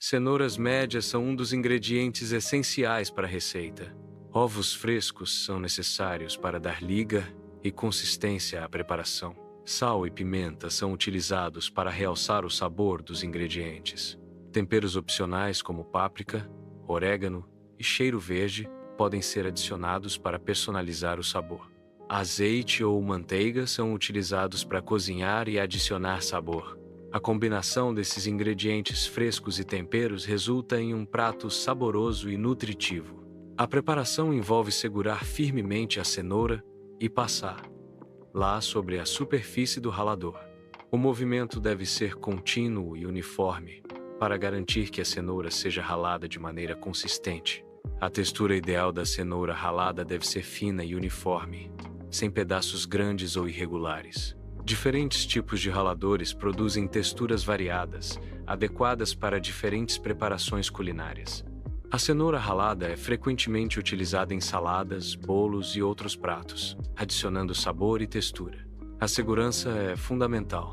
Cenouras médias são um dos ingredientes essenciais para a receita. Ovos frescos são necessários para dar liga e consistência à preparação. Sal e pimenta são utilizados para realçar o sabor dos ingredientes. Temperos opcionais como páprica, orégano e cheiro verde podem ser adicionados para personalizar o sabor. Azeite ou manteiga são utilizados para cozinhar e adicionar sabor. A combinação desses ingredientes frescos e temperos resulta em um prato saboroso e nutritivo. A preparação envolve segurar firmemente a cenoura e passá-la sobre a superfície do ralador. O movimento deve ser contínuo e uniforme para garantir que a cenoura seja ralada de maneira consistente. A textura ideal da cenoura ralada deve ser fina e uniforme, sem pedaços grandes ou irregulares. Diferentes tipos de raladores produzem texturas variadas, adequadas para diferentes preparações culinárias. A cenoura ralada é frequentemente utilizada em saladas, bolos e outros pratos, adicionando sabor e textura. A segurança é fundamental.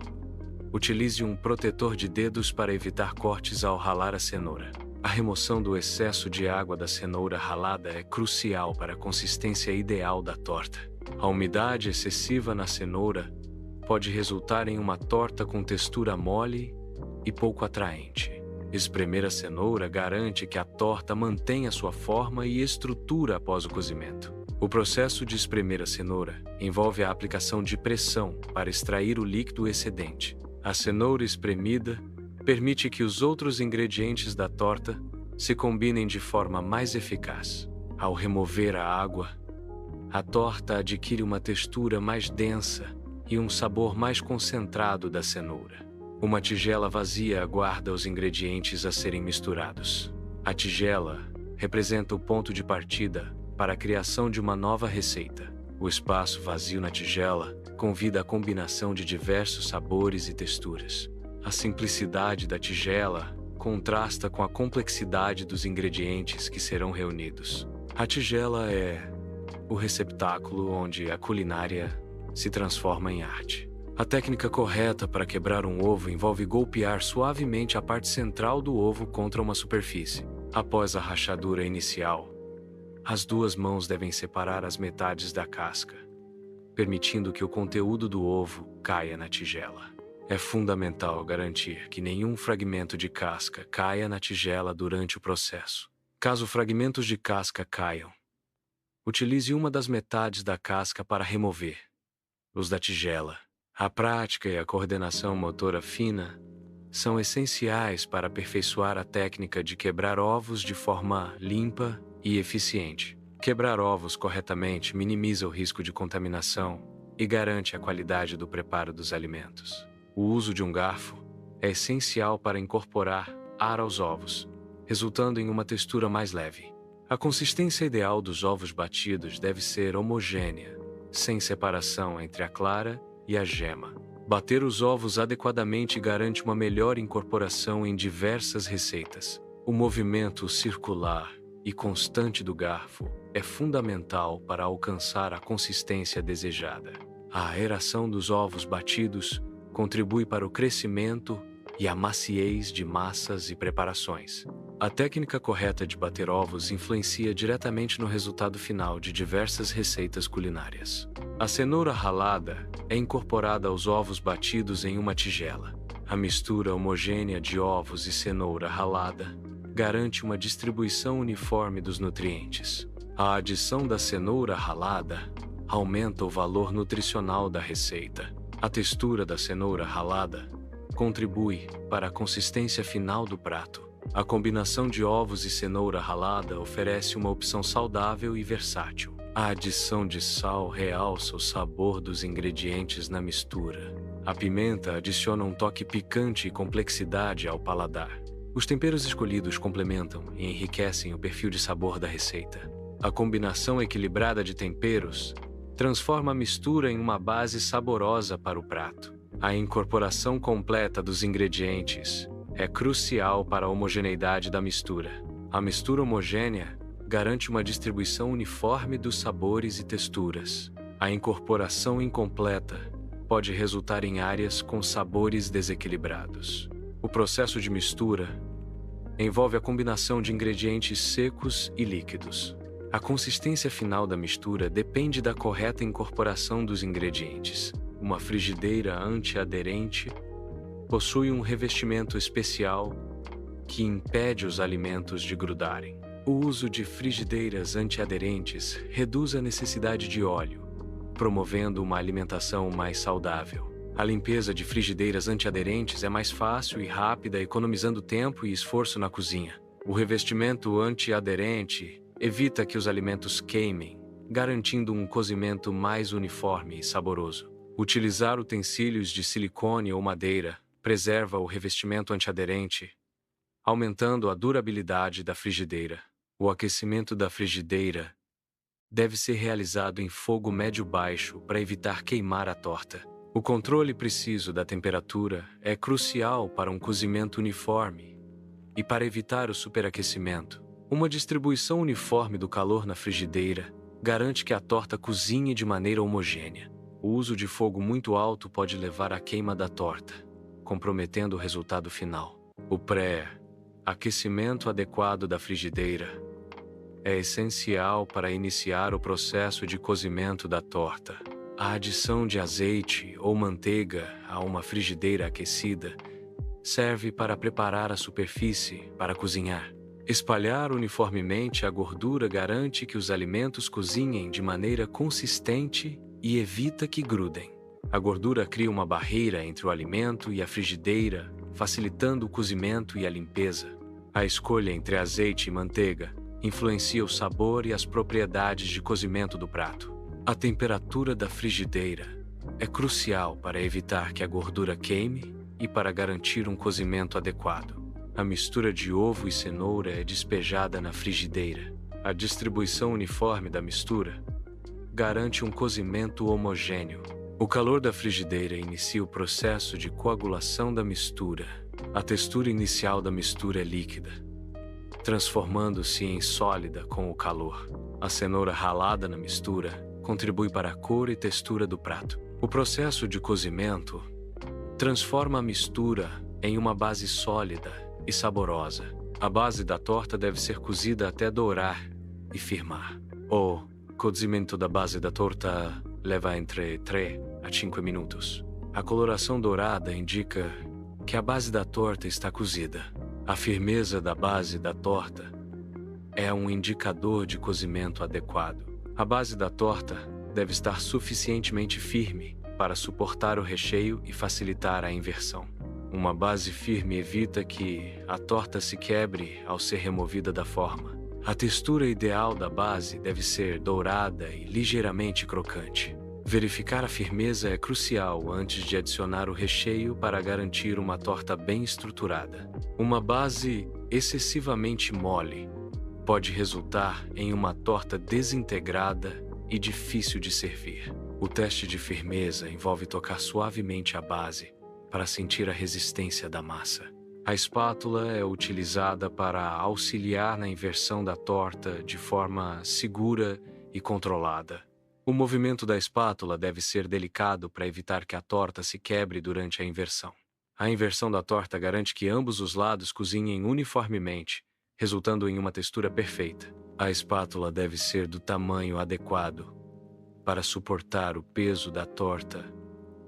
Utilize um protetor de dedos para evitar cortes ao ralar a cenoura. A remoção do excesso de água da cenoura ralada é crucial para a consistência ideal da torta. A umidade excessiva na cenoura pode resultar em uma torta com textura mole e pouco atraente. Espremer a cenoura garante que a torta mantenha sua forma e estrutura após o cozimento. O processo de espremer a cenoura envolve a aplicação de pressão para extrair o líquido excedente. A cenoura espremida permite que os outros ingredientes da torta se combinem de forma mais eficaz. Ao remover a água, a torta adquire uma textura mais densa e um sabor mais concentrado da cenoura. Uma tigela vazia aguarda os ingredientes a serem misturados. A tigela representa o ponto de partida para a criação de uma nova receita. O espaço vazio na tigela convida a combinação de diversos sabores e texturas. A simplicidade da tigela contrasta com a complexidade dos ingredientes que serão reunidos. A tigela é o receptáculo onde a culinária se transforma em arte. A técnica correta para quebrar um ovo envolve golpear suavemente a parte central do ovo contra uma superfície. Após a rachadura inicial, as duas mãos devem separar as metades da casca, permitindo que o conteúdo do ovo caia na tigela. É fundamental garantir que nenhum fragmento de casca caia na tigela durante o processo. Caso fragmentos de casca caiam, utilize uma das metades da casca para remover os da tigela. A prática e a coordenação motora fina são essenciais para aperfeiçoar a técnica de quebrar ovos de forma limpa e eficiente. Quebrar ovos corretamente minimiza o risco de contaminação e garante a qualidade do preparo dos alimentos. O uso de um garfo é essencial para incorporar ar aos ovos, resultando em uma textura mais leve. A consistência ideal dos ovos batidos deve ser homogênea, sem separação entre a clara e a gema. Bater os ovos adequadamente garante uma melhor incorporação em diversas receitas. O movimento circular e constante do garfo é fundamental para alcançar a consistência desejada. A aeração dos ovos batidos contribui para o crescimento e a maciez de massas e preparações. A técnica correta de bater ovos influencia diretamente no resultado final de diversas receitas culinárias. A cenoura ralada é incorporada aos ovos batidos em uma tigela. A mistura homogênea de ovos e cenoura ralada garante uma distribuição uniforme dos nutrientes. A adição da cenoura ralada aumenta o valor nutricional da receita. A textura da cenoura ralada contribui para a consistência final do prato. A combinação de ovos e cenoura ralada oferece uma opção saudável e versátil. A adição de sal realça o sabor dos ingredientes na mistura. A pimenta adiciona um toque picante e complexidade ao paladar. Os temperos escolhidos complementam e enriquecem o perfil de sabor da receita. A combinação equilibrada de temperos transforma a mistura em uma base saborosa para o prato. A incorporação completa dos ingredientes é crucial para a homogeneidade da mistura. A mistura homogênea garante uma distribuição uniforme dos sabores e texturas. A incorporação incompleta pode resultar em áreas com sabores desequilibrados. O processo de mistura envolve a combinação de ingredientes secos e líquidos. A consistência final da mistura depende da correta incorporação dos ingredientes. Uma frigideira antiaderente possui um revestimento especial que impede os alimentos de grudarem. O uso de frigideiras antiaderentes reduz a necessidade de óleo, promovendo uma alimentação mais saudável. A limpeza de frigideiras antiaderentes é mais fácil e rápida, economizando tempo e esforço na cozinha. O revestimento antiaderente evita que os alimentos queimem, garantindo um cozimento mais uniforme e saboroso. Utilizar utensílios de silicone ou madeira preserva o revestimento antiaderente, aumentando a durabilidade da frigideira. O aquecimento da frigideira deve ser realizado em fogo médio-baixo para evitar queimar a torta. O controle preciso da temperatura é crucial para um cozimento uniforme e para evitar o superaquecimento. Uma distribuição uniforme do calor na frigideira garante que a torta cozinhe de maneira homogênea. O uso de fogo muito alto pode levar à queima da torta, comprometendo o resultado final. O pré-aquecimento adequado da frigideira é essencial para iniciar o processo de cozimento da torta. A adição de azeite ou manteiga a uma frigideira aquecida serve para preparar a superfície para cozinhar. Espalhar uniformemente a gordura garante que os alimentos cozinhem de maneira consistente e evita que grudem. A gordura cria uma barreira entre o alimento e a frigideira, facilitando o cozimento e a limpeza. A escolha entre azeite e manteiga influencia o sabor e as propriedades de cozimento do prato. A temperatura da frigideira é crucial para evitar que a gordura queime e para garantir um cozimento adequado. A mistura de ovo e cenoura é despejada na frigideira. A distribuição uniforme da mistura garante um cozimento homogêneo. O calor da frigideira inicia o processo de coagulação da mistura. A textura inicial da mistura é líquida, transformando-se em sólida com o calor. A cenoura ralada na mistura contribui para a cor e textura do prato. O processo de cozimento transforma a mistura em uma base sólida e saborosa. A base da torta deve ser cozida até dourar e firmar. O cozimento da base da torta leva entre 3 a 5 minutos. A coloração dourada indica que a base da torta está cozida. A firmeza da base da torta é um indicador de cozimento adequado. A base da torta deve estar suficientemente firme para suportar o recheio e facilitar a inversão. Uma base firme evita que a torta se quebre ao ser removida da forma. A textura ideal da base deve ser dourada e ligeiramente crocante. Verificar a firmeza é crucial antes de adicionar o recheio para garantir uma torta bem estruturada. Uma base excessivamente mole pode resultar em uma torta desintegrada e difícil de servir. O teste de firmeza envolve tocar suavemente a base para sentir a resistência da massa. A espátula é utilizada para auxiliar na inversão da torta de forma segura e controlada. O movimento da espátula deve ser delicado para evitar que a torta se quebre durante a inversão. A inversão da torta garante que ambos os lados cozinhem uniformemente, resultando em uma textura perfeita. A espátula deve ser do tamanho adequado para suportar o peso da torta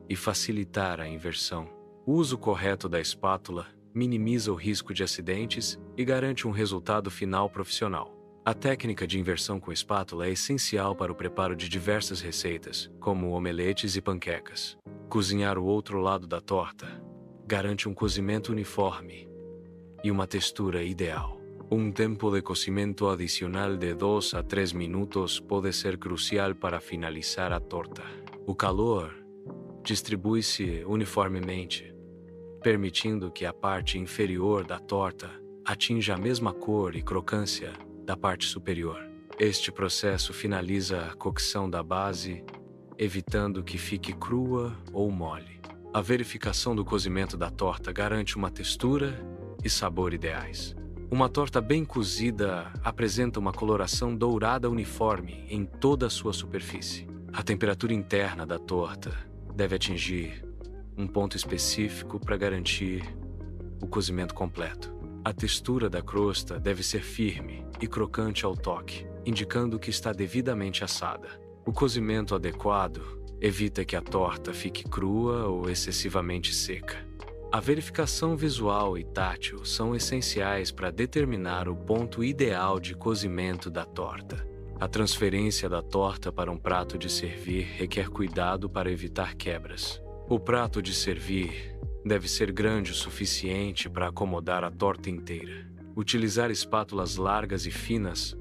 e facilitar a inversão. O uso correto da espátula minimiza o risco de acidentes e garante um resultado final profissional. A técnica de inversão com espátula é essencial para o preparo de diversas receitas, como omeletes e panquecas. Cozinhar o outro lado da torta garante um cozimento uniforme e uma textura ideal. Um tempo de cozimento adicional de 2 a 3 minutos pode ser crucial para finalizar a torta. O calor distribui-se uniformemente, permitindo que a parte inferior da torta atinja a mesma cor e crocância da parte superior. Este processo finaliza a cocção da base, evitando que fique crua ou mole. A verificação do cozimento da torta garante uma textura e sabor ideais. Uma torta bem cozida apresenta uma coloração dourada uniforme em toda a sua superfície. A temperatura interna da torta deve atingir um ponto específico para garantir o cozimento completo. A textura da crosta deve ser firme e crocante ao toque, indicando que está devidamente assada. O cozimento adequado evita que a torta fique crua ou excessivamente seca. A verificação visual e tátil são essenciais para determinar o ponto ideal de cozimento da torta. A transferência da torta para um prato de servir requer cuidado para evitar quebras. O prato de servir deve ser grande o suficiente para acomodar a torta inteira. Utilizar espátulas largas e finas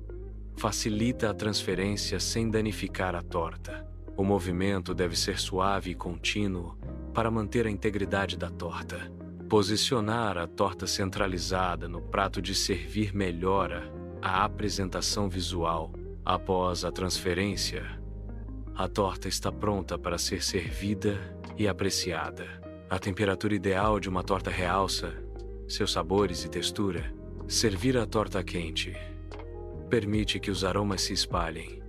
facilita a transferência sem danificar a torta. O movimento deve ser suave e contínuo para manter a integridade da torta. Posicionar a torta centralizada no prato de servir melhora a apresentação visual. Após a transferência, a torta está pronta para ser servida e apreciada. A temperatura ideal de uma torta realça seus sabores e textura. Servir a torta quente permite que os aromas se espalhem,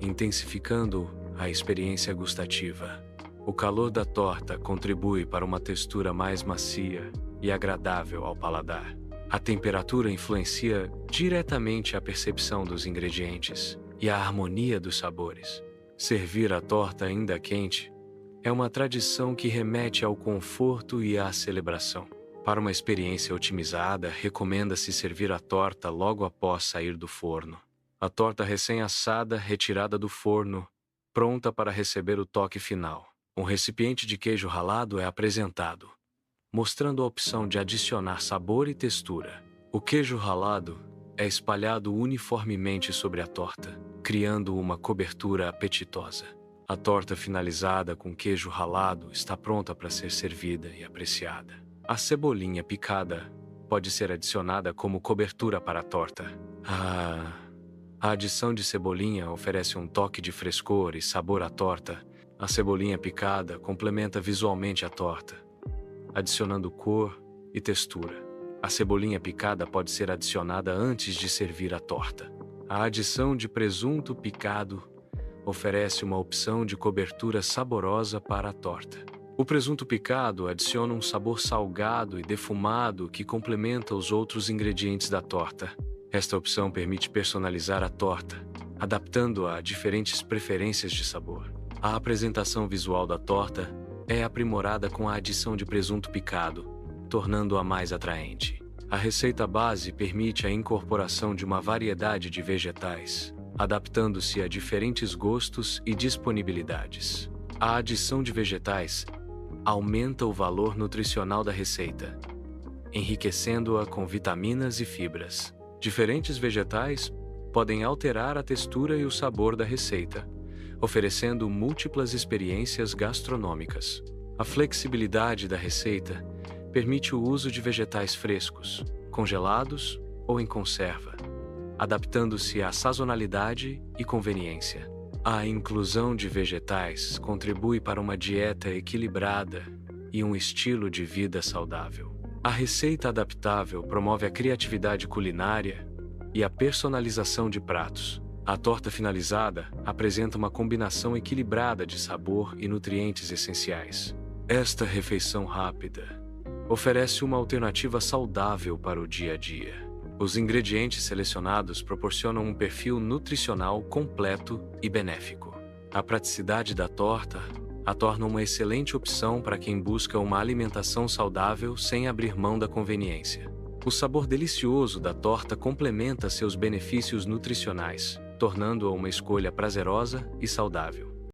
intensificando a experiência gustativa. O calor da torta contribui para uma textura mais macia e agradável ao paladar. A temperatura influencia diretamente a percepção dos ingredientes e a harmonia dos sabores. Servir a torta ainda quente é uma tradição que remete ao conforto e à celebração. Para uma experiência otimizada, recomenda-se servir a torta logo após sair do forno. A torta recém-assada, retirada do forno, pronta para receber o toque final. Um recipiente de queijo ralado é apresentado, mostrando a opção de adicionar sabor e textura. O queijo ralado é espalhado uniformemente sobre a torta, criando uma cobertura apetitosa. A torta finalizada com queijo ralado está pronta para ser servida e apreciada. A cebolinha picada pode ser adicionada como cobertura para a torta. A adição de cebolinha oferece um toque de frescor e sabor à torta. A cebolinha picada complementa visualmente a torta, adicionando cor e textura. A cebolinha picada pode ser adicionada antes de servir a torta. A adição de presunto picado oferece uma opção de cobertura saborosa para a torta. O presunto picado adiciona um sabor salgado e defumado que complementa os outros ingredientes da torta. Esta opção permite personalizar a torta, adaptando-a a diferentes preferências de sabor. A apresentação visual da torta é aprimorada com a adição de presunto picado, tornando-a mais atraente. A receita base permite a incorporação de uma variedade de vegetais, adaptando-se a diferentes gostos e disponibilidades. A adição de vegetais aumenta o valor nutricional da receita, enriquecendo-a com vitaminas e fibras. Diferentes vegetais podem alterar a textura e o sabor da receita, oferecendo múltiplas experiências gastronômicas. A flexibilidade da receita permite o uso de vegetais frescos, congelados ou em conserva, adaptando-se à sazonalidade e conveniência. A inclusão de vegetais contribui para uma dieta equilibrada e um estilo de vida saudável. A receita adaptável promove a criatividade culinária e a personalização de pratos. A torta finalizada apresenta uma combinação equilibrada de sabor e nutrientes essenciais. Esta refeição rápida oferece uma alternativa saudável para o dia a dia. Os ingredientes selecionados proporcionam um perfil nutricional completo e benéfico. A praticidade da torta a torna uma excelente opção para quem busca uma alimentação saudável sem abrir mão da conveniência. O sabor delicioso da torta complementa seus benefícios nutricionais, tornando-a uma escolha prazerosa e saudável.